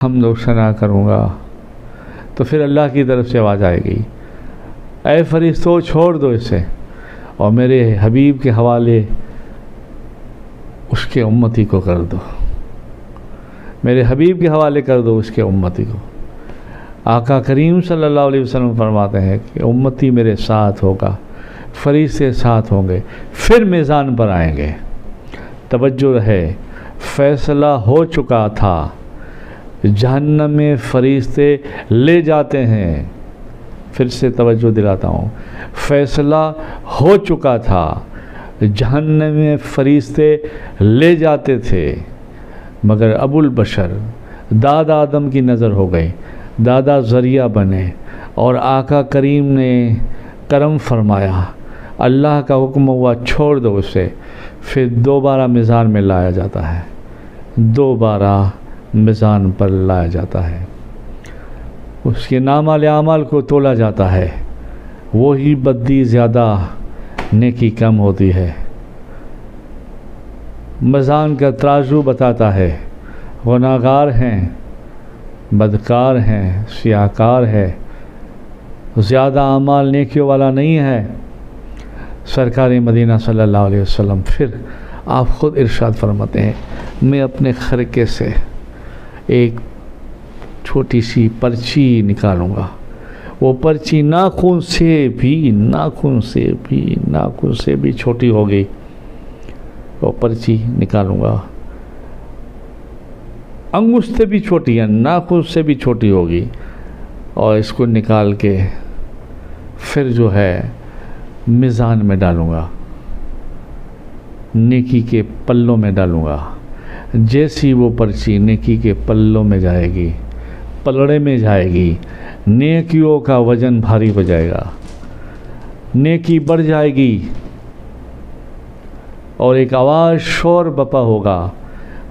حمد و ثنا کروں گا تو پھر اللہ کی طرف سے آواز آئے گی، اے فرشتوں چھوڑ دو اسے اور میرے حبیب کے حوالے اس کے امتی کو کر دو، میرے حبیب کے حوالے کر دو اس کے امتی کو۔ آقا کریم صلی اللہ علیہ وسلم فرماتے ہیں کہ امتی میرے ساتھ ہوگا، فرشتے ساتھ ہوں گے، پھر میزان پر آئیں گے۔ توجہ رہے، فیصلہ ہو چکا تھا، جہنم میں فرشتے لے جاتے ہیں۔ پھر سے توجہ دلاتا ہوں، فیصلہ ہو چکا تھا، جہنم میں فرشتے لے جاتے تھے، مگر ابو البشر دادا آدم کی نظر ہو گئی، دادا ذریعہ بنے اور آقا کریم نے کرم فرمایا، اللہ کا حکم ہوا چھوڑ دو اسے، پھر دوبارہ میزان میں لایا جاتا ہے، دوبارہ میزان پر لایا جاتا ہے، اس کے نامہ اعمال کو تولا جاتا ہے، وہی بدی زیادہ نیکی کم ہوتی ہے۔ میزان کا ترازو بتاتا ہے گناہگار ہیں، بدکار ہیں، سیاہکار ہے، زیادہ اعمال نیکیوں والا نہیں ہے۔ سرکار مدینہ صلی اللہ علیہ وسلم پھر آپ خود ارشاد فرماتے ہیں، میں اپنے خرقے سے ایک چھوٹی سی پرچی نکالوں گا، وہ پرچی ناخن سے بھی چھوٹی ہوگی، وہ پرچی نکالوں گا، انگشت سے بھی چھوٹی ہے، ناخن سے بھی چھوٹی ہوگی، اور اس کو نکال کے پھر جو ہے میزان میں ڈالوں گا، نیکی کے پلوں میں ڈالوں گا۔ جیسی وہ پرچی نیکی کے پلوں میں جائے گی، پلڑے میں جائے گی، نیکیوں کا وزن بھاری ہو جائے گا، نیکی بڑھ جائے گی، اور ایک آواز شور بپا ہوگا،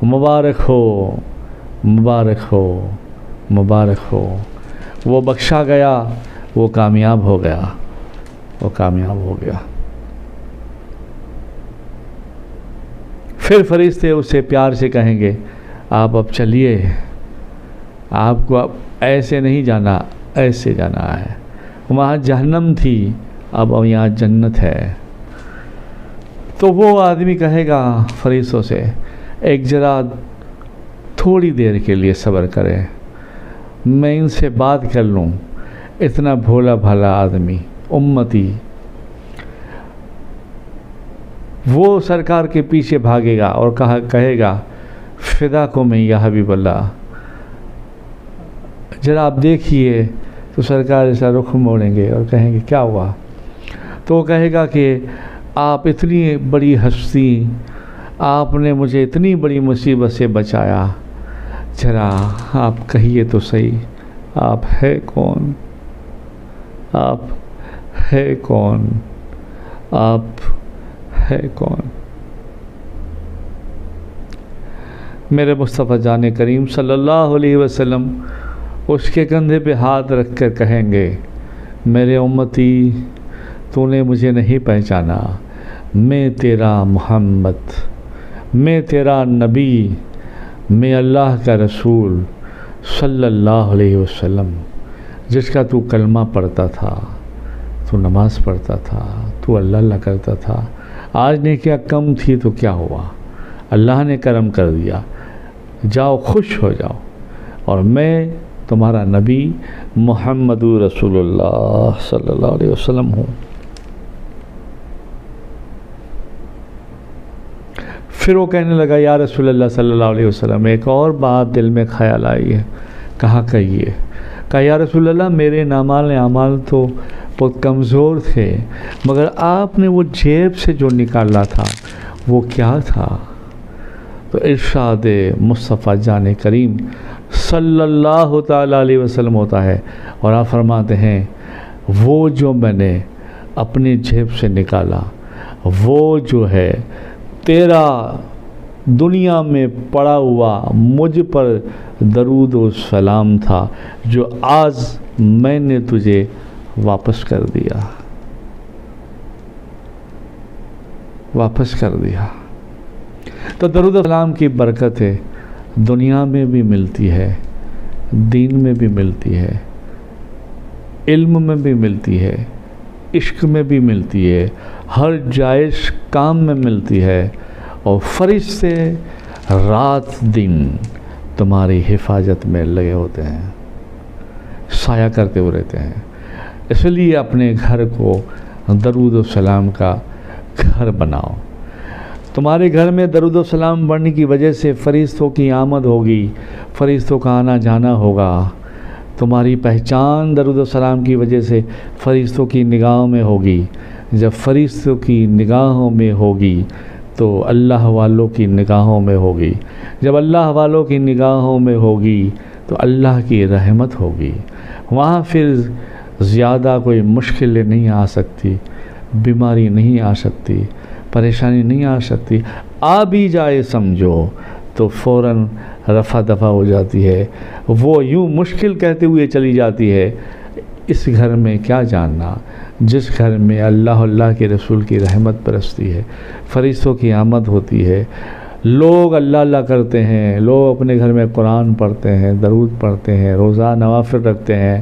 مبارک ہو، مبارک ہو، مبارک ہو، وہ بخشا گیا، وہ کامیاب ہو گیا، وہ کامیاب ہو گیا۔ پھر فرشتے اسے پیار سے کہیں گے، آپ اب چلیے، آپ کو اب ایسے نہیں جانا، ایسے جانا ہے، وہاں جہنم تھی، اب یہاں جنت ہے۔ تو وہ آدمی کہے گا فرشتوں سے، ایک ذرا تھوڑی دیر کے لیے صبر کرے، میں ان سے بات کر لوں۔ اتنا بھولا بھالا آدمی، امتی، وہ سرکار کے پیچھے بھاگے گا اور کہے گا، فدا کو میں یا حبیب اللہ، ذرا آپ دیکھیے۔ تو سرکار ایسا رخ موڑیں گے اور کہیں گے، کیا ہوا؟ تو وہ کہے گا کہ آپ اتنی بڑی ہستی، آپ نے مجھے اتنی بڑی مصیبت سے بچایا، ذرا آپ کہیے تو صحیح، آپ ہے کون؟ آپ ہے کون؟ آپ ہے کون؟ میرے مصطفیٰ جان کریم صلی اللہ علیہ وسلم اس کے کندھے پہ ہاتھ رکھ کر کہیں گے، میرے امتی، تو نے مجھے نہیں پہچانا، میں تیرا محمد، میں تیرا نبی، میں اللہ کا رسول صلی اللہ علیہ وسلم، جس کا تو کلمہ پڑھتا تھا، تو نماز پڑھتا تھا، تو اللہ اللہ کرتا تھا، آج نے کیا کم تھی تو کیا ہوا، اللہ نے کرم کر دیا، جاؤ خوش ہو جاؤ، اور میں تمہارا نبی محمد رسول اللہ صلی اللہ علیہ وسلم ہوں۔ پھر وہ کہنے لگا، یا رسول اللہ صلی اللہ علیہ وسلم، ایک اور بات دل میں خیال آئی ہے، کہا کہیے؟ کہا، یا رسول اللہ، میرے اعمال تو بہت کمزور تھے، مگر آپ نے وہ جیب سے جو نکالا تھا وہ کیا تھا؟ تو ارشاد مصطفیٰ جان کریم صلی اللہ تعالیٰ علیہ وسلم ہوتا ہے، اور آپ فرماتے ہیں، وہ جو میں نے اپنی جیب سے نکالا، وہ جو ہے تیرا دنیا میں پڑا ہوا مجھ پر درود و سلام تھا جو آج میں نے تجھے واپس کر دیا، واپس کر دیا۔ تو درود و سلام کی برکت ہے، دنیا میں بھی ملتی ہے، دین میں بھی ملتی ہے، علم میں بھی ملتی ہے، عشق میں بھی ملتی ہے، ہر جائز کام میں ملتی ہے، اور فرشتے رات دن تمہاری حفاظت میں لگے ہوتے ہیں، سایہ کرتے ہوئے رہتے ہیں۔ اس لیے اپنے گھر کو درود و سلام کا گھر بناؤ۔ تمہارے گھر میں درود و سلام بڑھنے کی وجہ سے فرشتوں کی آمد ہوگی، فرشتوں کا آنا جانا ہوگا۔ تمہاری پہچان درود و سلام کی وجہ سے فرشتوں کی نگاہوں میں ہوگی۔ جب فرشتوں کی نگاہوں میں ہوگی تو اللہ والوں کی نگاہوں میں ہوگی۔ جب اللہ والوں کی نگاہوں میں ہوگی تو اللہ کی رحمت ہوگی۔ وہاں پھر زیادہ کوئی مشکلیں نہیں آ سکتی، بیماری نہیں آ سکتی، پریشانی نہیں آ سکتی۔ آ بھی جائے سمجھو تو فوراً رفع دفع ہو جاتی ہے، وہ یوں مشکل کہتے ہوئے چلی جاتی ہے۔ اس گھر میں کیا جاننا، جس گھر میں اللہ کے رسول کی رحمت برستی ہے، فرشتوں کی آمد ہوتی ہے، لوگ اللہ کرتے ہیں، لوگ اپنے گھر میں قرآن پڑھتے ہیں، درود پڑھتے ہیں، روزہ نوافل رکھتے ہیں،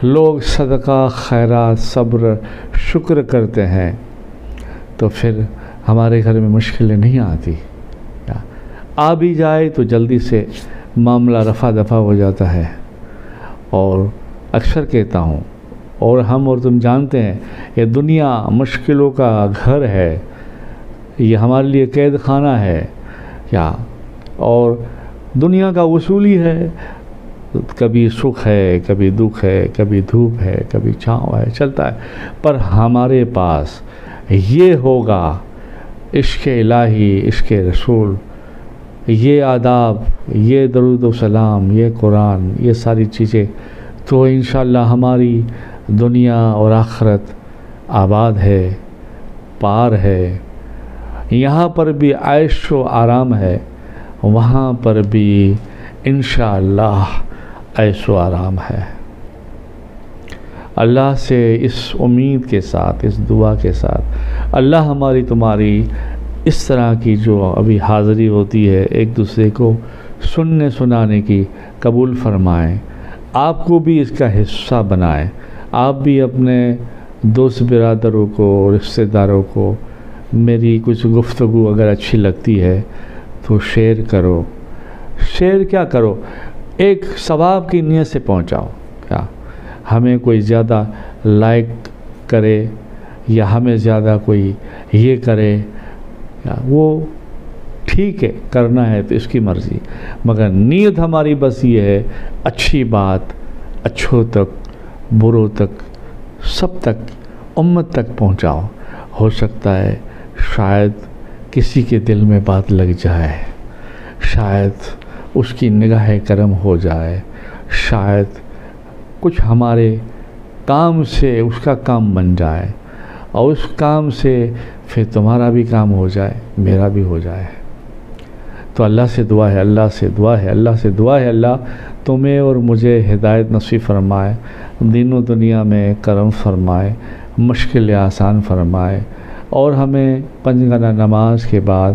لوگ صدقہ خیرات صبر شکر کرتے ہیں، تو پھر ہمارے گھر میں مشکلیں نہیں آتی۔ آ بھی جائے تو جلدی سے معاملہ رفع دفع ہو جاتا ہے۔ اور اکثر کہتا ہوں، اور ہم اور تم جانتے ہیں، یہ دنیا مشکلوں کا گھر ہے، یہ ہمارے لیے قید خانہ ہے کیا، اور دنیا کا اصول ہی ہے، کبھی سکھ ہے، کبھی دکھ ہے، کبھی دھوپ ہے، کبھی چھاؤں ہے، چلتا ہے۔ پر ہمارے پاس یہ ہوگا عشق الہی، عشق رسول، یہ آداب، یہ درود و سلام، یہ قرآن، یہ ساری چیزیں، تو انشاءاللہ ہماری دنیا اور آخرت آباد ہے، پار ہے۔ یہاں پر بھی عیش و آرام ہے، وہاں پر بھی انشاءاللہ عیش و آرام ہے۔ اللہ سے اس امید کے ساتھ، اس دعا کے ساتھ، اللہ ہماری تمہاری اس طرح کی جو ابھی حاضری ہوتی ہے ایک دوسرے کو سننے سنانے کی قبول فرمائیں، آپ کو بھی اس کا حصہ بنائیں۔ آپ بھی اپنے دوست برادروں کو، رشتہ داروں کو میری کچھ گفتگو اگر اچھی لگتی ہے تو شیئر کرو۔ شیئر کیا کرو، ایک ثواب کی نیت سے پہنچاؤ۔ کیا ہمیں کوئی زیادہ لائک کرے یا ہمیں زیادہ کوئی یہ کرے، وہ ٹھیک ہے، کرنا ہے تو اس کی مرضی، مگر نیت ہماری بس یہ ہے، اچھی بات اچھوں تک، بروں تک، سب تک، امت تک پہنچاؤ۔ ہو سکتا ہے شاید کسی کے دل میں بات لگ جائے، شاید اس کی نگاہ کرم ہو جائے، شاید کچھ ہمارے کام سے اس کا کام بن جائے، اور اس کام سے پھر تمہارا بھی کام ہو جائے، میرا بھی ہو جائے۔ تو اللہ سے دعا ہے، اللہ سے دعا ہے، اللہ سے دعا ہے، اللہ تمہیں اور مجھے ہدایت نصیب فرمائے، دین و دنیا میں کرم فرمائے، مشکل آسان فرمائے، اور ہمیں پنجگانہ نماز کے بعد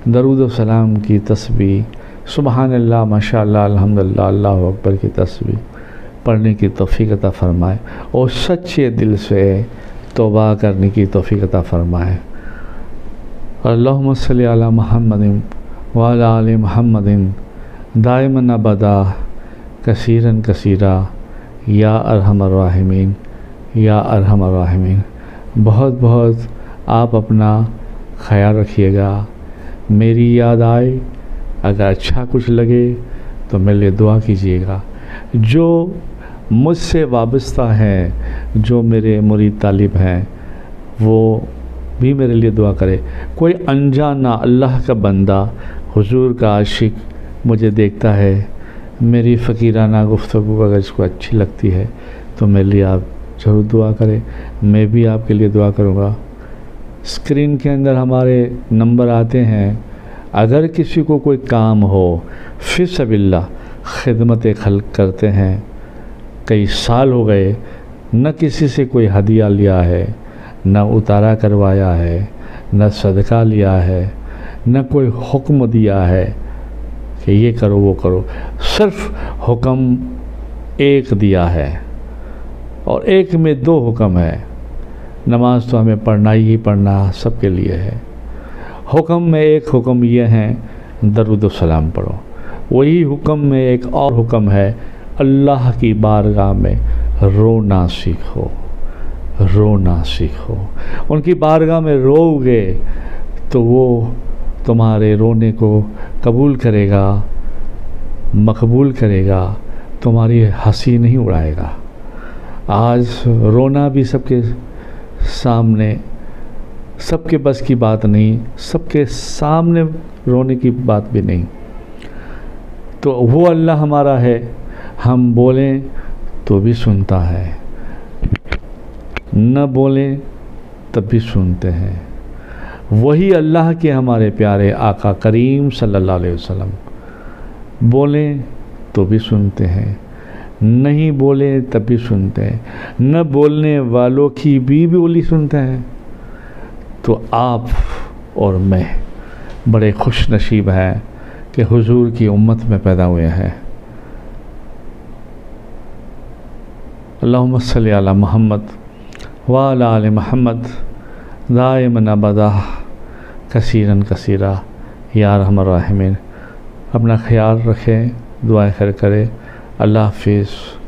درود و سلام کی تسبیح، سبحان اللہ، ماشاءاللہ، الحمدللہ، اللہ اکبر کی تسبیح پڑھنے کی توفیق عطا فرمائے، اور سچے دل سے توبہ کرنے کی توفیق عطا فرمائے۔ اللہم صلی علی محمد وعلی آل محمد دائما ابدا کثیرا کثیرا یا ارحم الراحمین، یا ارحم الراحمین۔ بہت بہت آپ اپنا خیال رکھیے گا۔ میری یاد آئے، اگر اچھا کچھ لگے تو میرے لیے دعا کیجیے گا۔ جو مجھ سے وابستہ ہیں، جو میرے مرید طالب ہیں، وہ بھی میرے لیے دعا کرے۔ کوئی انجانا اللہ کا بندہ، حضور کا عاشق مجھے دیکھتا ہے، میری فقیرانہ گفتگو اگر اس کو اچھی لگتی ہے تو میرے لیے آپ ضرور دعا کریں، میں بھی آپ کے لیے دعا کروں گا۔ اسکرین کے اندر ہمارے نمبر آتے ہیں، اگر کسی کو کوئی کام ہو فی سبیل اللہ خدمت خلق کرتے ہیں، کئی سال ہو گئے نہ کسی سے کوئی ہدیہ لیا ہے، نہ اتارا کروایا ہے، نہ صدقہ لیا ہے، نہ کوئی حکم دیا ہے کہ یہ کرو وہ کرو، صرف حکم ایک دیا ہے، اور ایک میں دو حکم ہے۔ نماز تو ہمیں پڑھنا ہی پڑھنا سب کے لیے ہے۔ حکم میں ایک حکم یہ ہے درود و سلام پڑھو، وہی حکم میں ایک اور حکم ہے اللہ کی بارگاہ میں رونا سیکھو، رونا سیکھو۔ ان کی بارگاہ میں رو گے تو وہ تمہارے رونے کو قبول کرے گا، مقبول کرے گا، تمہاری ہنسی نہیں اڑائے گا۔ آج رونا بھی سب کے سامنے، سب کے بس کی بات نہیں، سب کے سامنے رونے کی بات بھی نہیں۔ تو وہ اللہ ہمارا ہے، ہم بولیں تو بھی سنتا ہے، نہ بولیں تب بھی سنتے ہیں۔ وہی اللہ کے ہمارے پیارے آقا کریم صلی اللہ علیہ وسلم، بولیں تو بھی سنتے ہیں، نہیں بولیں تب بھی سنتے ہیں، نہ بولنے والوں کی بھی بولی سنتے ہیں۔ تو آپ اور میں بڑے خوش نصیب ہیں کہ حضور کی امت میں پیدا ہوئے ہیں۔ اللہم صلی علی محمد وعلی آل محمد دائماً ابدا کثیراً کثیرا یا ارحم الراحمین۔ اپنا خیال رکھیں، دعائیں خیر کریں۔ اللہ حافظ۔